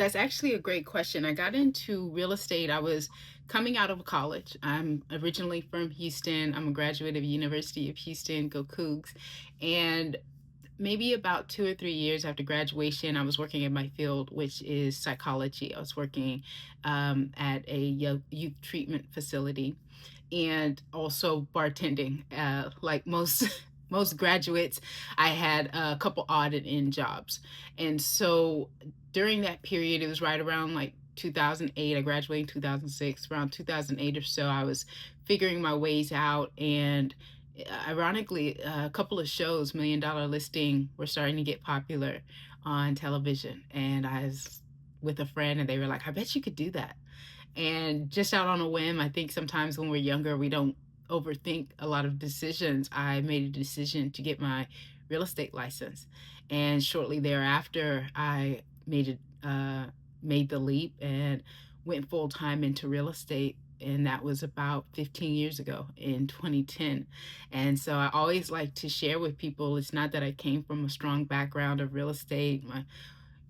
That's actually a great question. I got into real estate. I was coming out of college. I'm originally from Houston. I'm a graduate of University of Houston, go Cougs. And maybe about 2 or 3 years after graduation, I was working in my field, which is psychology. I was working at a youth treatment facility and also bartending. Like most most graduates, I had a couple odd and end jobs, and so during that period, it was right around like 2008. I graduated in 2006. Around 2008 or so, I was figuring my ways out, and ironically, a couple of shows, Million Dollar Listing, were starting to get popular on television, and I was with a friend, and they were like, "I bet you could do that." And just out on a whim, I think sometimes when we're younger, we don't overthink a lot of decisions. I made a decision to get my real estate license. And shortly thereafter, I made the leap and went full time into real estate. And that was about 15 years ago in 2010. And so I always like to share with people it's not that I came from a strong background of real estate. My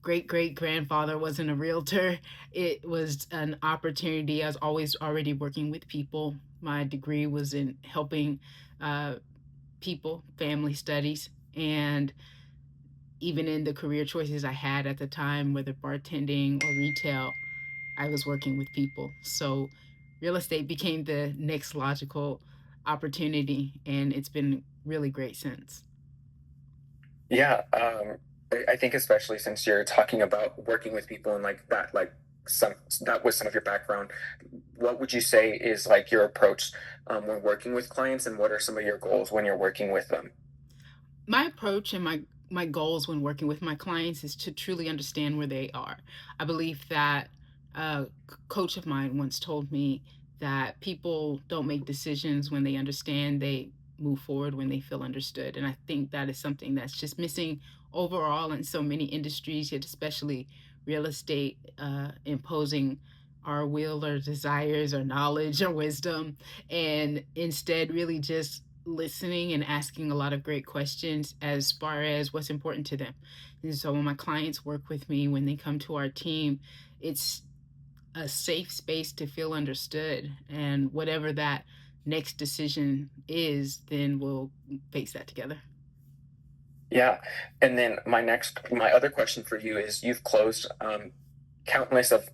great great grandfather wasn't a realtor. It was an opportunity. I was always already working with people. My degree was in helping uh, people, family studies, and even in the career choices I had at the time, whether bartending or retail, I was working with people. So real estate became the next logical opportunity, and it's been really great since. Yeah, I think especially since you're talking about working with people and like that, like some that was some of your background. What would you say is like your approach when working with clients, and what are some of your goals when you're working with them? My approach and my goals when working with my clients is to truly understand where they are. I believe that a coach of mine once told me that people don't make decisions when they understand, they move forward when they feel understood. And I think that is something that's just missing overall in so many industries, yet especially real estate, imposing our will or desires or knowledge or wisdom, and instead really just listening and asking a lot of great questions as far as what's important to them. And so when my clients work with me, when they come to our team, it's a safe space to feel understood. And whatever that next decision is, then we'll face that together. Yeah, and then my other question for you is: you've closed countless of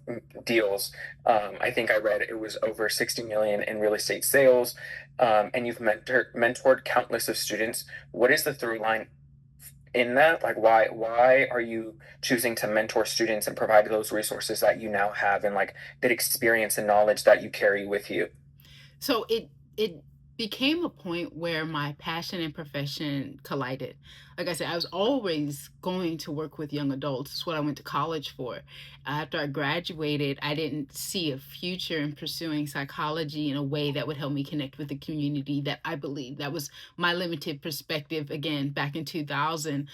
deals. I think I read it was over 60 million in real estate sales, and you've mentored countless of students. What is the through line in that? Like, why are you choosing to mentor students and provide those resources that you now have, and like that experience and knowledge that you carry with you? So it became a point where my passion and profession collided. Like I said, I was always going to work with young adults. It's what I went to college for. After I graduated, I didn't see a future in pursuing psychology in a way that would help me connect with the community that I believe. That was my limited perspective again back in 2000.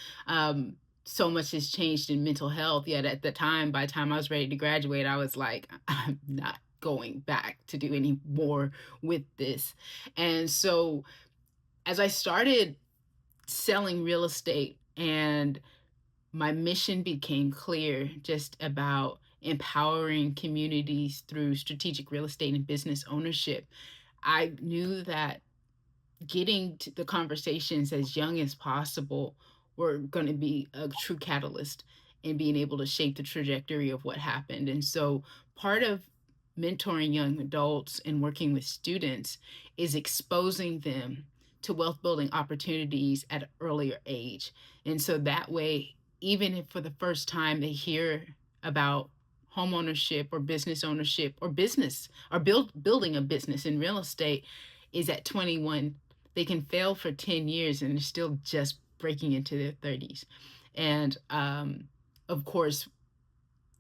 So much has changed in mental health. Yet at the time, by the time I was ready to graduate, I was like, I'm not going back to do any more with this. And so as I started selling real estate and my mission became clear just about empowering communities through strategic real estate and business ownership, I knew that getting to the conversations as young as possible were going to be a true catalyst in being able to shape the trajectory of what happened. And so part of mentoring young adults and working with students is exposing them to wealth building opportunities at an earlier age. And so that way, even if for the first time they hear about home ownership or business ownership or business or building a business in real estate is at 21, they can fail for 10 years and they're still just breaking into their 30s. And of course,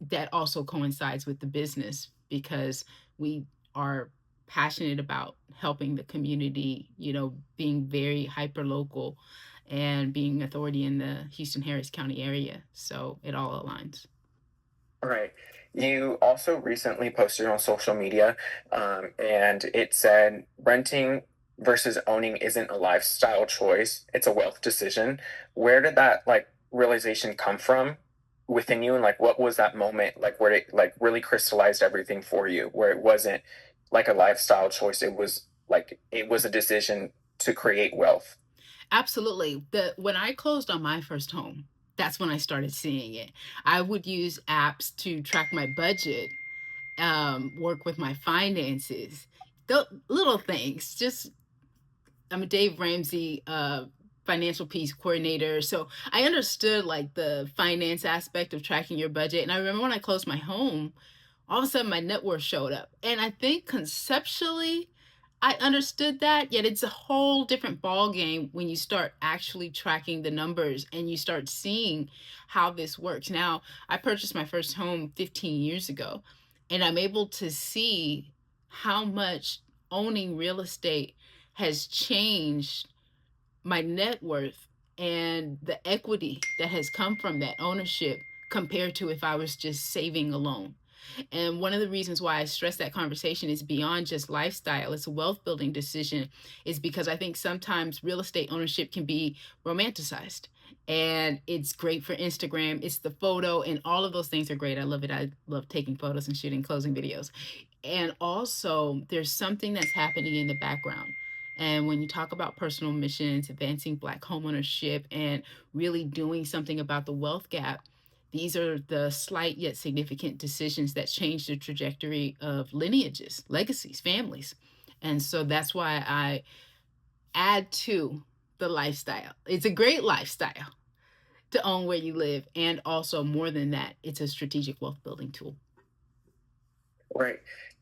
that also coincides with the business because we are passionate about helping the community, being very hyper local and being authority in the Houston Harris County area. So it all aligns. All right. You also recently posted on social media, and it said renting versus owning isn't a lifestyle choice; it's a wealth decision. Where did that like realization come from? within you, and like what was that moment like where it like really crystallized everything for you, where it wasn't like a lifestyle choice, it was like it was a decision to create wealth? Absolutely. The When I closed on my first home, that's when I started seeing it. I would use apps to track my budget, work with my finances, the little things. Just I'm a Dave Ramsey financial peace coordinator, so I understood like the finance aspect of tracking your budget. And I remember when I closed my home, all of a sudden my net worth showed up. And I think conceptually I understood that, yet it's a whole different ball game when you start actually tracking the numbers and you start seeing how this works. Now, I purchased my first home 15 years ago, and I'm able to see how much owning real estate has changed my net worth and the equity that has come from that ownership compared to if I was just saving alone. And one of the reasons why I stress that conversation is beyond just lifestyle, it's a wealth building decision, is because I think sometimes real estate ownership can be romanticized. And it's great for Instagram. It's the photo, and all of those things are great. I love it. I love taking photos and shooting closing videos. And also, there's something that's happening in the background. And when you talk about personal missions, advancing Black homeownership, and really doing something about the wealth gap, these are the slight yet significant decisions that change the trajectory of lineages, legacies, families. And so that's why I add to the lifestyle. It's a great lifestyle to own where you live. And also, more than that, it's a strategic wealth building tool. Right.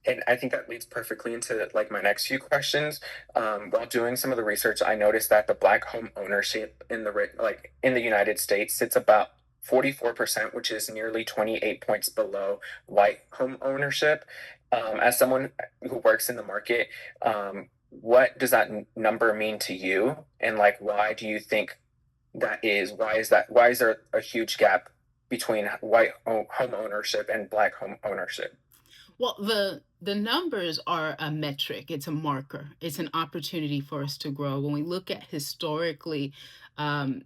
And I think that leads perfectly into like my next few questions. While doing some of the research, I noticed that the Black home ownership in the like in the United States sits about 44%, which is nearly 28 points below white home ownership. As someone who works in the market, what does that number mean to you? And like, why do you think that is? Why is that? Why is there a huge gap between home ownership and Black home ownership? Well, the numbers are a metric. It's a marker. It's an opportunity for us to grow. When we look at historically, um,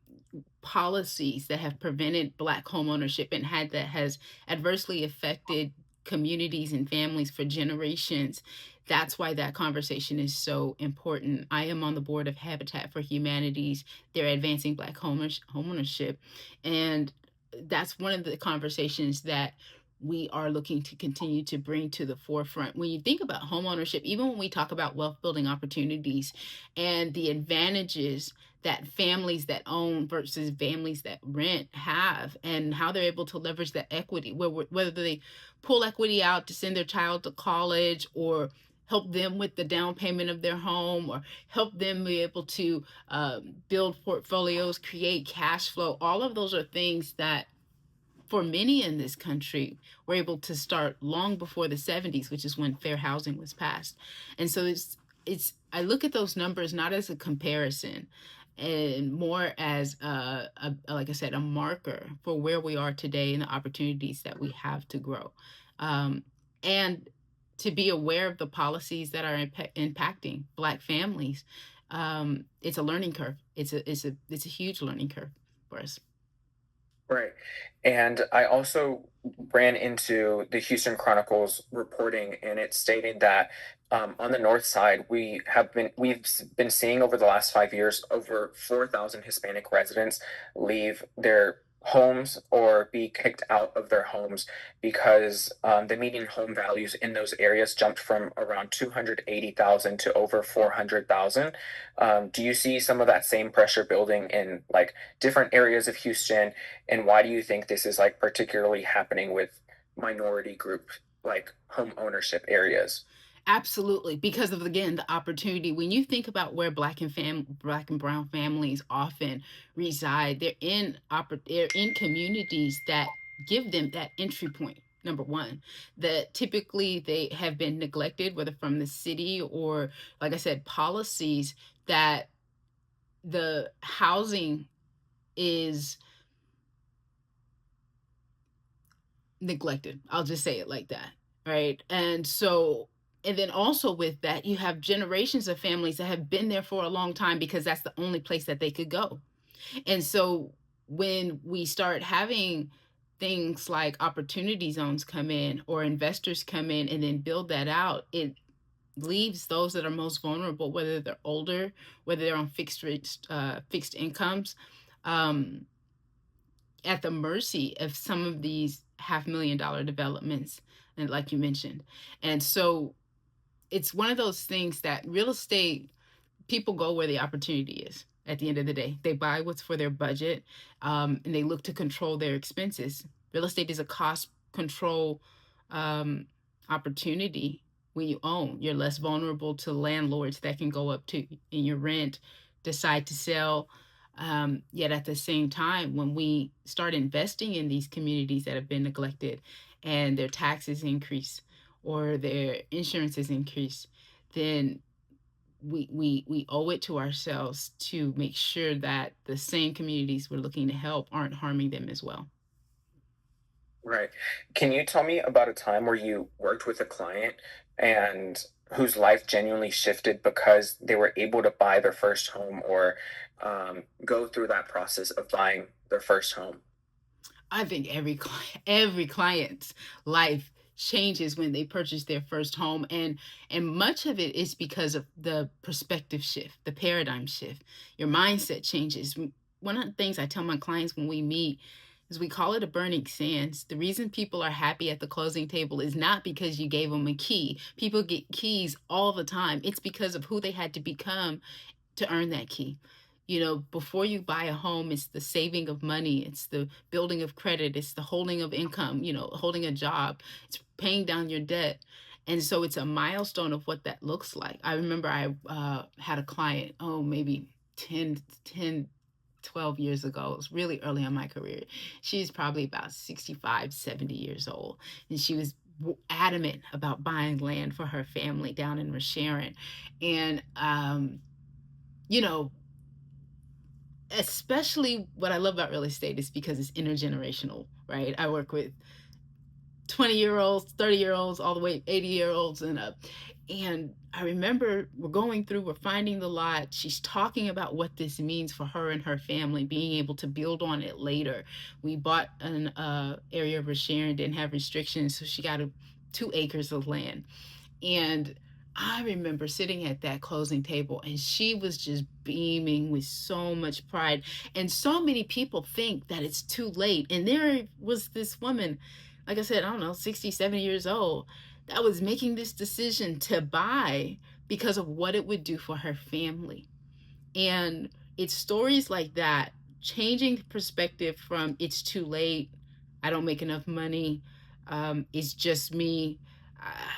policies that have prevented Black homeownership and had that has adversely affected communities and families for generations. That's why that conversation is so important. I am on the board of Habitat for Humanities. They're advancing Black homeownership. And that's one of the conversations that we are looking to continue to bring to the forefront. When you think about homeownership, even when we talk about wealth building opportunities and the advantages that families that own versus families that rent have, and how they're able to leverage that equity, whether they pull equity out to send their child to college, or help them with the down payment of their home, or help them be able to build portfolios, create cash flow. All of those are things that for many in this country were able to start long before the 70s, which is when fair housing was passed. And so it's I look at those numbers not as a comparison, and more as like I said, a marker for where we are today and the opportunities that we have to grow, and to be aware of the policies that are impacting Black families. It's a learning curve. It's a huge learning curve for us. Right. And I also ran into the Houston Chronicles reporting, and it stated that on the north side, we've been seeing over the last 5 years over 4,000 Hispanic residents leave their homes or be kicked out of their homes because the median home values in those areas jumped from around 280,000 to over 400,000. Do you see some of that same pressure building in like different areas of Houston? And why do you think this is like particularly happening with minority group like home ownership areas? Absolutely, because of again the opportunity. When you think about where Black and brown families often reside, they're in communities that give them that entry point. Number one, that typically they have been neglected, whether from the city or, like I said, policies that the housing is neglected. I'll just say it like that, right? And so, and then also with that, you have generations of families that have been there for a long time because that's the only place that they could go. And so when we start having things like opportunity zones come in or investors come in and then build that out, it leaves those that are most vulnerable, whether they're older, whether they're on fixed rates, fixed incomes, um, at the mercy of some of these $500,000 developments, and like you mentioned. And so it's one of those things that real estate, people go where the opportunity is. At the end of the day, they buy what's for their budget, and they look to control their expenses. Real estate is a cost control, um, opportunity. When you own, you're less vulnerable to landlords that can go up to in your rent, decide to sell. Yet at the same time, when we start investing in these communities that have been neglected and their taxes increase or their insurances increase, then we owe it to ourselves to make sure that the same communities we're looking to help aren't harming them as well. Right. Can you tell me about a time where you worked with a client and whose life genuinely shifted because they were able to buy their first home or go through that process of buying their first home? I think every client's life changes when they purchase their first home, and much of it is because of the perspective shift, the paradigm shift. Your mindset changes. One of the things I tell my clients when we meet is we call it a burning sands. The reason people are happy at the closing table is not because you gave them a key. People get keys all the time. It's because of who they had to become to earn that key. You know, before you buy a home, it's the saving of money, it's the building of credit, it's the holding of income, you know, holding a job, it's paying down your debt. And so it's a milestone of what that looks like. I remember I had a client, oh, maybe 12 years ago. It was really early in my career. She's probably about 65, 70 years old. And she was adamant about buying land for her family down in Sharon. And, you know, especially what I love about real estate is because it's intergenerational, right? I work with 20-year-olds, 30-year-olds, all the way 80-year-olds and up. And I remember we're finding the lot. She's talking about what this means for her and her family, being able to build on it later. We bought an area of Sharon, didn't have restrictions, so she got 2 acres of land. And I remember sitting at that closing table and she was just beaming with so much pride. And so many people think that it's too late. And there was this woman, like I said, I don't know, 60, 70 years old, that was making this decision to buy because of what it would do for her family. And it's stories like that, changing the perspective from it's too late, I don't make enough money, it's just me,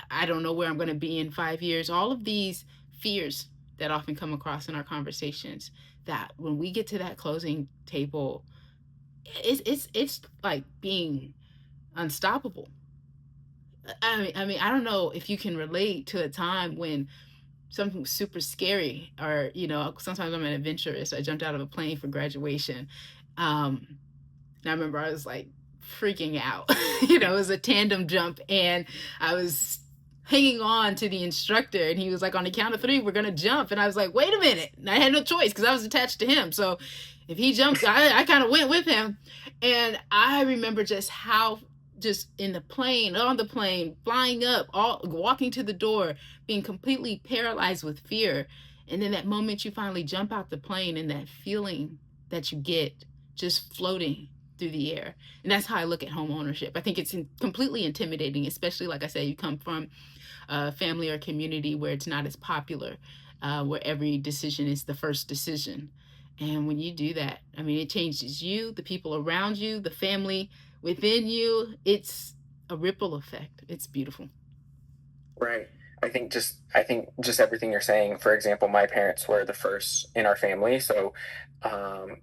I don't know where I'm going to be in 5 years. All of these fears that often come across in our conversations, that when we get to that closing table, it's like being unstoppable. I mean, I don't know if you can relate to a time when something super scary, or sometimes I'm an adventurous. I jumped out of a plane for graduation. And I remember I was like freaking out. It was a tandem jump, and I was hanging on to the instructor, and he was like, on the count of three, we're gonna jump. And I was like, wait a minute. And I had no choice because I was attached to him. So if he jumps, I kind of went with him. And I remember just how, just in the plane, on the plane, flying up, all walking to the door, being completely paralyzed with fear. And then that moment you finally jump out the plane, and that feeling that you get just floating through the air. And that's how I look at home ownership. I think it's completely intimidating, especially, like I said, you come from a family or community where it's not as popular, where every decision is the first decision. And when you do that, I mean, it changes you, the people around you, the family within you. It's a ripple effect. It's beautiful. Right. I think just everything you're saying. For example, my parents were the first in our family, so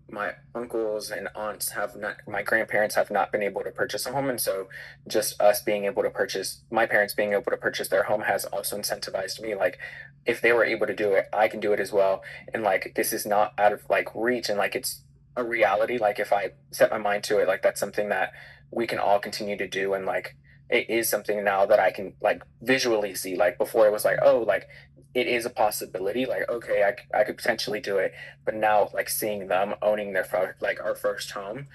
my uncles and aunts have not, my grandparents have not been able to purchase a home, and so just us being able to purchase, my parents being able to purchase their home has also incentivized me. Like, if they were able to do it, I can do it as well. And like, this is not out of like reach, and like it's a reality. Like, if I set my mind to it, like that's something that we can all continue to do, and like it is something now that I can like visually see. Like before, it was like, oh, like it is a possibility. Like, okay, I could potentially do it. But now, like seeing them owning their like our first home,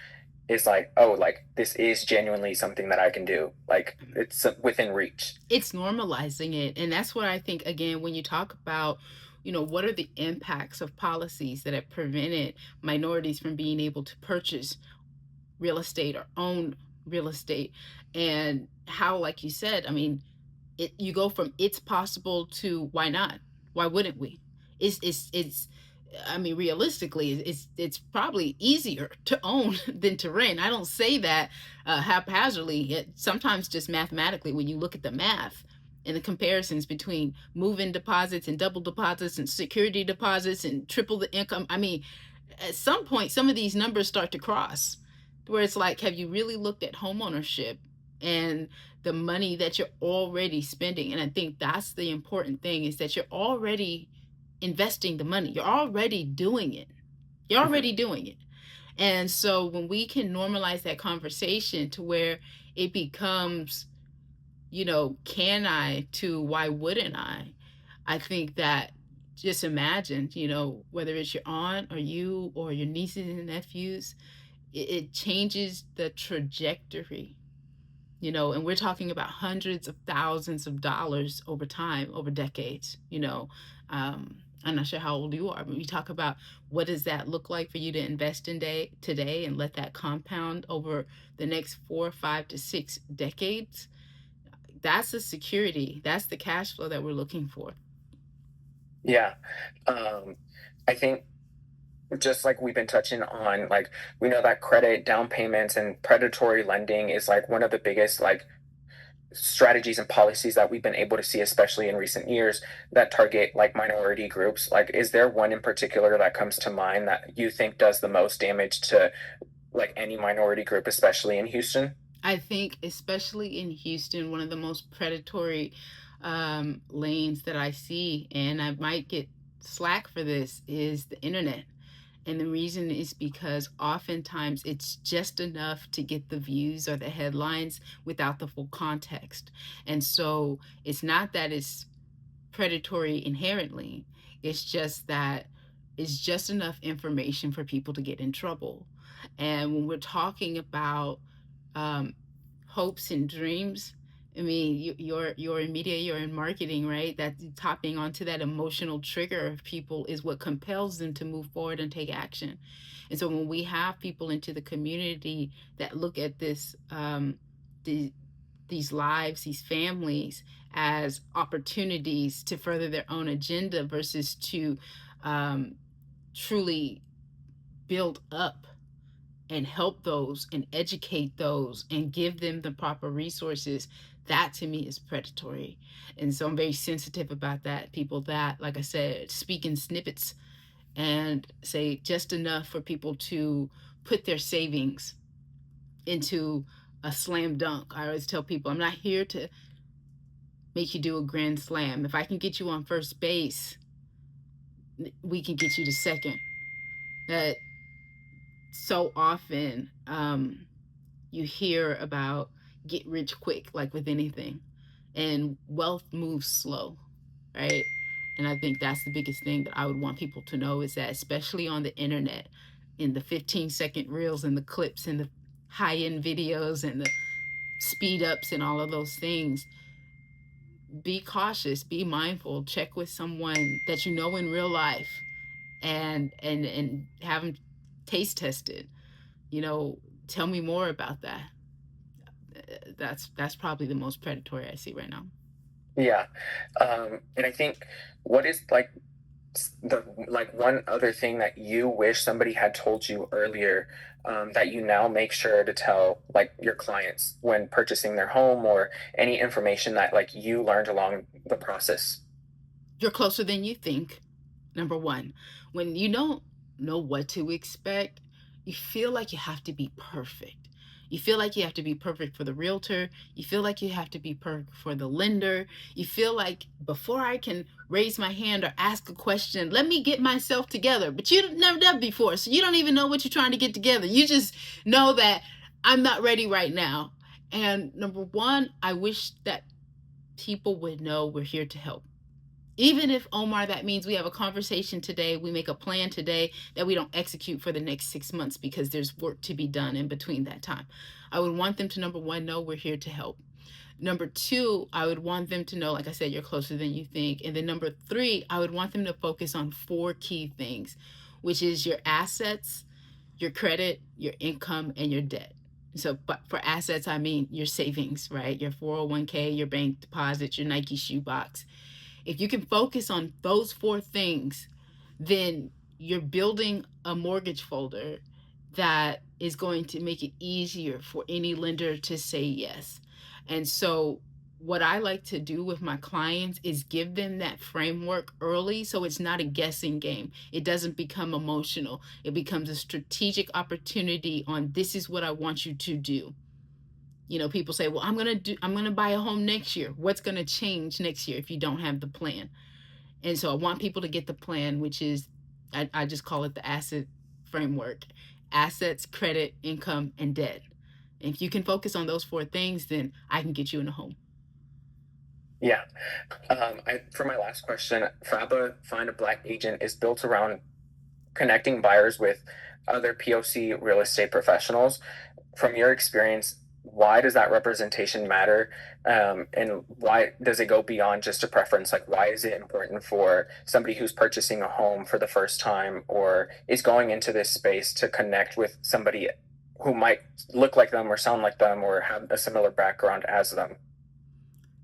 is like, oh, like this is genuinely something that I can do. Like it's within reach. It's normalizing it. And that's what I think, again, when you talk about, what are the impacts of policies that have prevented minorities from being able to purchase real estate or own real estate, and how, like you said, I mean, you go from it's possible to why not? Why wouldn't we? It's I mean, realistically, it's probably easier to own than to rent. I don't say that haphazardly. Sometimes just mathematically, when you look at the math and the comparisons between move-in deposits and double deposits and security deposits and triple the income. I mean, at some point, some of these numbers start to cross, where it's like, have you really looked at homeownership and the money that you're already spending? And I think that's the important thing, is that you're already investing the money. You're already doing it. You're Mhm. already doing it. And so when we can normalize that conversation to where it becomes, can I to why wouldn't I? I think that, just imagine, whether it's your aunt or you or your nieces and nephews, it changes the trajectory, and we're talking about hundreds of thousands of dollars over time, over decades. I'm not sure how old you are, but we talk about what does that look like for you to invest in today and let that compound over the next 4, 5 to 6 decades. That's the security. That's the cash flow that we're looking for. Yeah. I think just like we've been touching on, like we know that credit, down payments, and predatory lending is like one of the biggest like strategies and policies that we've been able to see, especially in recent years, that target like minority groups. Like, is there one in particular that comes to mind that you think does the most damage to like any minority group, especially in Houston? I think, especially in Houston, one of the most predatory lanes that I see, and I might get slack for this, is the internet. And the reason is because oftentimes it's just enough to get the views or the headlines without the full context. And so it's not that it's predatory inherently, it's just that it's just enough information for people to get in trouble. And when we're talking about um, hopes and dreams, I mean, you're in media, you're in marketing, right? That tapping onto that emotional trigger of people is what compels them to move forward and take action. And so when we have people into the community that look at the, these lives, these families, as opportunities to further their own agenda versus to um, truly build up and help those and educate those and give them the proper resources, that to me is predatory. And so I'm very sensitive about that. People that, like I said, speak in snippets and say just enough for people to put their savings into a slam dunk. I always tell people, I'm not here to make you do a grand slam. If I can get you on first base, we can get you to second. That so often you hear about get rich quick, like with anything, and wealth moves slow, right? And I think that's the biggest thing that I would want people to know, is that, especially on the internet, in the 15-second reels and the clips and the high end videos and the speed ups and all of those things, be cautious, be mindful, check with someone that you know in real life, and have them taste tested. You know, tell me more about that. That's probably the most predatory I see right now. Yeah. And I think what is like the like one other thing that you wish somebody had told you earlier, that you now make sure to tell like your clients when purchasing their home, or any information that like you learned along the process? You're closer than you think. Number one, when you don't know what to expect, you feel like you have to be perfect. You feel like you have to be perfect for the realtor. You feel like you have to be perfect for the lender. You feel like, before I can raise my hand or ask a question, let me get myself together. But you've never done it before, so you don't even know what you're trying to get together. You just know that I'm not ready right now. And number one, I wish that people would know we're here to help. Even if, Omar, that means we have a conversation today, we make a plan today that we don't execute for the next 6 months because there's work to be done in between that time. I would want them to, number one, know we're here to help. Number two, I would want them to know, like I said, you're closer than you think. And then number three, I would want them to focus on four key things, which is your assets, your credit, your income, and your debt. So, but for assets, I mean your savings, right? Your 401k, your bank deposits, your Nike shoebox. If you can focus on those four things, then you're building a mortgage folder that is going to make it easier for any lender to say yes. And so, what I like to do with my clients is give them that framework early so it's not a guessing game. It doesn't become emotional. It becomes a strategic opportunity on this is what I want you to do. People say, "Well, I'm going to buy a home next year." What's going to change next year if you don't have the plan? And so I want people to get the plan, which is, I just call it the asset framework: assets, credit, income, and debt. And if you can focus on those four things, then I can get you in a home. Yeah. For my last question, FABA Find a Black Agent is built around connecting buyers with other POC real estate professionals. From your experience, why does that representation matter? And why does it go beyond just a preference? Like, why is it important for somebody who's purchasing a home for the first time or is going into this space to connect with somebody who might look like them or sound like them or have a similar background as them?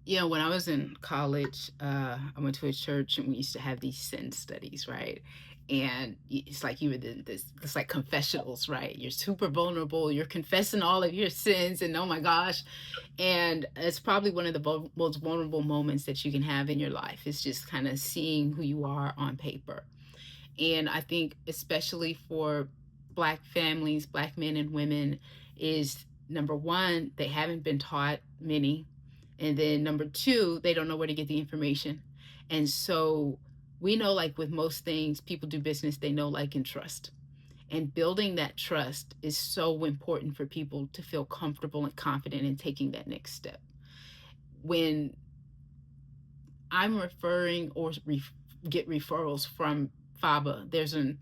When I was in college, I went to a church and we used to have these sin studies, right? And it's like you were it's like confessionals, right? You're super vulnerable. You're confessing all of your sins, and oh my gosh, and it's probably one of the most vulnerable moments that you can have in your life. It's just kind of seeing who you are on paper. And I think especially for black families, black men and women, is number one, they haven't been taught many, and then number two, they don't know where to get the information. And so we know, like with most things, people do business, they know, like, and trust. And building that trust is so important for people to feel comfortable and confident in taking that next step. When I'm referring or get referrals from FABA, there's an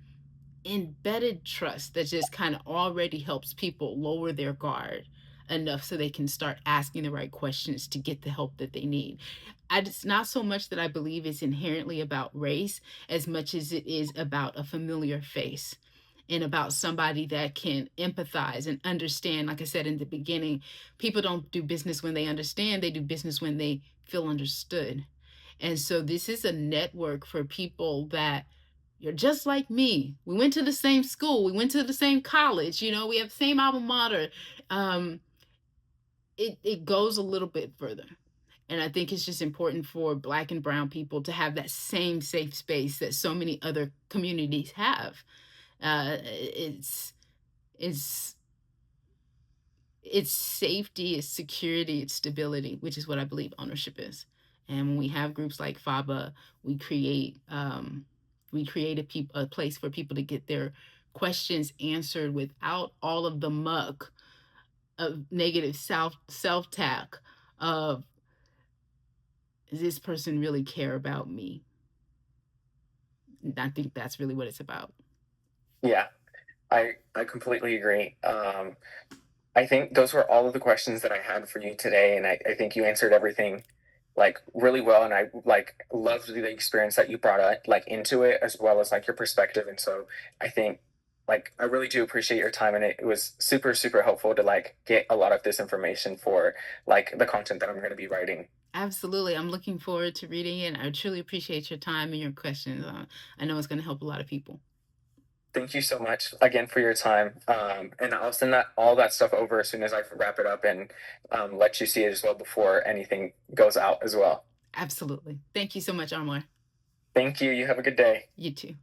embedded trust that just kind of already helps people lower their guard enough so they can start asking the right questions to get the help that they need. It's not so much that I believe it's inherently about race as much as it is about a familiar face and about somebody that can empathize and understand. Like I said in the beginning, people don't do business when they understand, they do business when they feel understood. And so this is a network for people that you're just like me. We went to the same school, we went to the same college, we have the same alma mater. Um, it goes a little bit further. And I think it's just important for black and brown people to have that same safe space that so many other communities have. It's it's safety, it's security, it's stability, which is what I believe ownership is. And when we have groups like FABA, we create a place for people to get their questions answered without all of the muck of negative self talk of, does this person really care about me? And I think that's really what it's about. Yeah, I completely agree. I think those were all of the questions that I had for you today, and I think you answered everything like really well, and I like loved the experience that you brought like into it as well as like your perspective. And so I think like I really do appreciate your time, and it was super super helpful to like get a lot of this information for like the content that I'm going to be writing. Absolutely. I'm looking forward to reading it. I truly appreciate your time and your questions. I know it's going to help a lot of people. Thank you so much again for your time. And I'll send that all that stuff over as soon as I wrap it up and let you see it as well before anything goes out as well. Absolutely. Thank you so much, Armour. Thank you. You have a good day. You too.